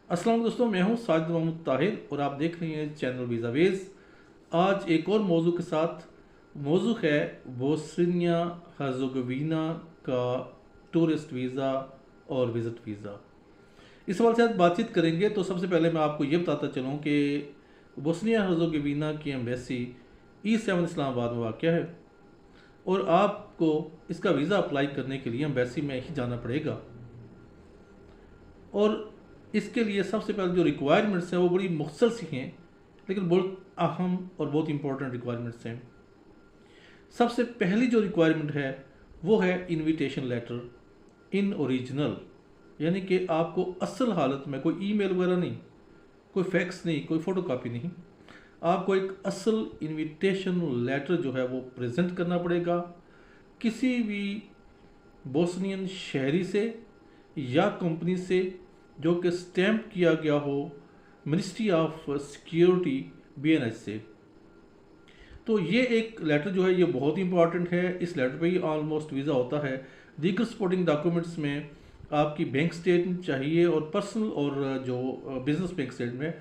अस्सलाम वालेकुम दोस्तों, मैं हूं साजिद मोहम्मद ताहिर और आप देख रहे हैं चैनल वीज़ावेज़। आज एक और मौजू के साथ। मौजू है बोस्निया हर्ज़ोगोविना का टूरिस्ट वीज़ा और विज़िट वीज़ा। इस सवाल से आज बातचीत करेंगे। तो सबसे पहले मैं आपको ये बताता चलूँ कि बोस्निया हर्ज़ोगोविना की एम्बेसी E7 इस्लामाबाद में वाक़ है और आपको इसका वीज़ा अप्लाई करने के लिए एम्बेसी में ही जाना पड़ेगा। और इसके लिए सबसे पहले जो रिक्वायरमेंट्स हैं वो बड़ी मुख्तसर सी हैं, लेकिन बहुत अहम और बहुत इंपॉर्टेंट रिक्वायरमेंट्स हैं। सबसे पहली जो रिक्वायरमेंट है वो है इनविटेशन लेटर इन ओरिजिनल, यानी कि आपको असल हालत में, कोई ईमेल वगैरह नहीं, कोई फैक्स नहीं, कोई फ़ोटो कापी नहीं, आपको एक असल इनविटेशन लेटर जो है वो प्रेजेंट करना पड़ेगा किसी भी बोस्नियन शहरी से या कंपनी से जो कि स्टैम्प किया गया हो मिनिस्ट्री ऑफ सिक्योरिटी BNH से। तो ये एक लेटर जो है ये बहुत ही इंपॉर्टेंट है। इस लेटर पे ही ऑलमोस्ट वीज़ा होता है। दीगर सपोर्टिंग डॉक्यूमेंट्स में आपकी बैंक स्टेटमेंट चाहिए और पर्सनल और जो बिजनेस बैंक स्टेटमेंट,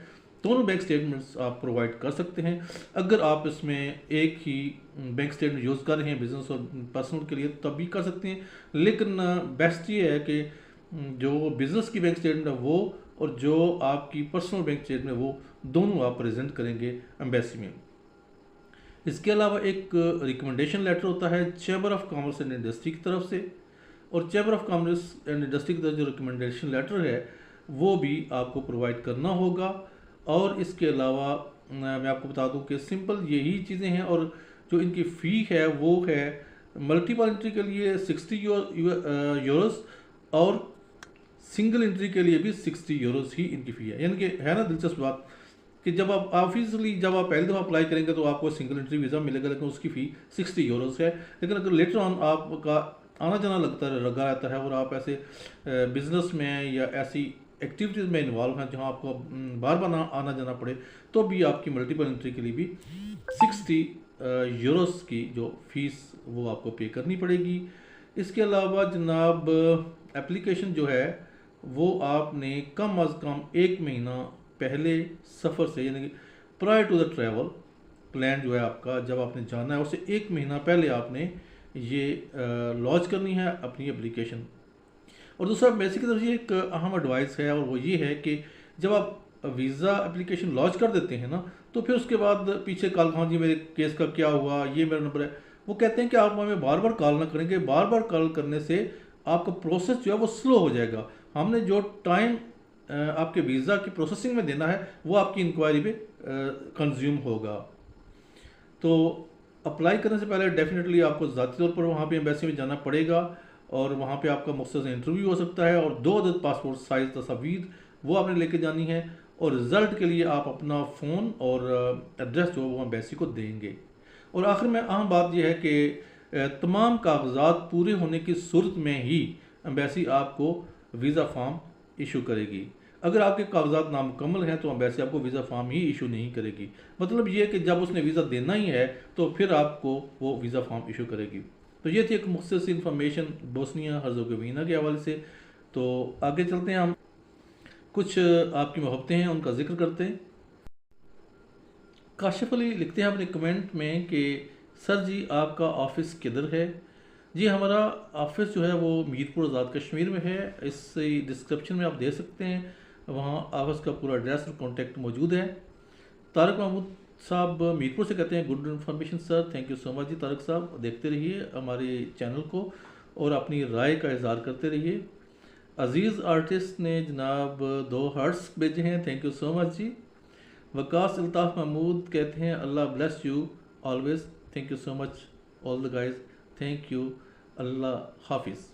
दोनों बैंक स्टेटमेंट्स आप प्रोवाइड कर सकते हैं। अगर आप इसमें एक ही बैंक स्टेटमेंट यूज़ कर रहे हैं बिजनेस और पर्सनल के लिए तब भी कर सकते हैं, लेकिन बेस्ट ये है कि जो बिजनेस की बैंक स्टेटमेंट है वो और जो आपकी पर्सनल बैंक स्टेटमेंट है वो दोनों आप प्रेजेंट करेंगे एम्बेसी में। इसके अलावा एक रिकमेंडेशन लेटर होता है chamber of commerce and industry की तरफ से, और chamber of commerce and industry की तरफ जो रिकमेंडेशन लेटर है वो भी आपको प्रोवाइड करना होगा। और इसके अलावा मैं आपको बता दूं कि सिंपल यही चीज़ें हैं। और जो इनकी फ़ी है वो है मल्टीपल एंट्री के लिए 60 यूरोस और सिंगल एंट्री के लिए भी 60 यूरोस ही इनकी फ़ी है। यानी कि है ना दिलचस्प बात कि जब आप ऑफिशियली जब आप पहली दफ़ा अप्लाई करेंगे तो आपको सिंगल एंट्री वीज़ा मिलेगा, लेकिन उसकी फ़ी 60 यूरोस है। लेकिन अगर लेटर ऑन आपका आना जाना लगा रहता है और आप ऐसे बिजनेस में या ऐसी एक्टिविटीज़ में इन्वॉल्व हैं जहां आपको बार बार आना जाना पड़े, तो भी आपकी मल्टीपल एंट्री के लिए भी 60 यूरोस की जो फीस वो आपको पे करनी पड़ेगी। इसके अलावा जनाब एप्लीकेशन जो है वो आपने कम अज़ कम 1 महीना पहले सफ़र से, यानी कि prior to the travel plan जो है आपका, जब आपने जाना है उससे 1 महीना पहले आपने ये लॉन्च करनी है अपनी एप्लीकेशन। और दूसरा एम्बेसी की तरफ से एक अहम एडवाइस है और वो ये है कि जब आप वीज़ा एप्लीकेशन लॉन्च कर देते हैं ना, तो फिर उसके बाद पीछे कॉल, हाँ जी मेरे केस का क्या हुआ, ये मेरा नंबर है, वो कहते हैं कि आप हमें बार बार कॉल ना करेंगे। बार बार कॉल करने से आपका प्रोसेस जो है वो स्लो हो जाएगा। हमने जो टाइम आपके वीज़ा की प्रोसेसिंग में देना है वो आपकी इंक्वायरी पे कंज्यूम होगा। तो अप्लाई करने से पहले डेफिनेटली आपको ज़ाती तौर पर वहाँ पे एम्बेसी में जाना पड़ेगा और वहाँ पे आपका मुख्तसर इंटरव्यू हो सकता है और 2 अदद पासपोर्ट साइज़ तस्वीर वो आपने लेके जानी है। और रिज़ल्ट के लिए आप अपना फ़ोन और एड्रेस जो वो एम्बेसी को देंगे। और आखिर में अहम बात यह है कि तमाम कागजात पूरे होने की सूरत में ही एम्बेसी आपको वीज़ा फॉर्म इशू करेगी। अगर आपके कागजात नामुकम्मल हैं तो एम्बेसी आपको वीज़ा फॉर्म ही इशू नहीं करेगी। मतलब ये कि जब उसने वीज़ा देना ही है तो फिर आपको वो वीज़ा फॉर्म इशू करेगी। तो ये थी एक मुख्तसर इन्फॉर्मेशन बोस्निया हर्ज़ोगोविना के हवाले से। तो आगे चलते हैं, हम कुछ आपकी मोहब्बतें हैं उनका जिक्र करते हैं। काशिफ अली लिखते हैं अपने कमेंट में कि सर जी आपका ऑफ़िस किधर है। जी हमारा ऑफिस जो है वो मीरपुर आज़ाद कश्मीर में है। इस डिस्क्रिप्शन में आप दे सकते हैं, वहाँ ऑफिस का पूरा एड्रेस और कॉन्टैक्ट मौजूद है। तारक महमूद साहब मीरपुर से कहते हैं good information sir, thank you so much जी तारक साहब। देखते रहिए हमारे चैनल को और अपनी राय का इजहार करते रहिए। अजीज़ आर्टिस्ट ने जनाब 2 हार्ट्स भेजे हैं, थैंक यू सो मच जी। वकास अल्ताफ़ महमूद कहते हैं अल्लाह bless you always, thank you so much all the guys, thank you, अल्लाह हाफिज़।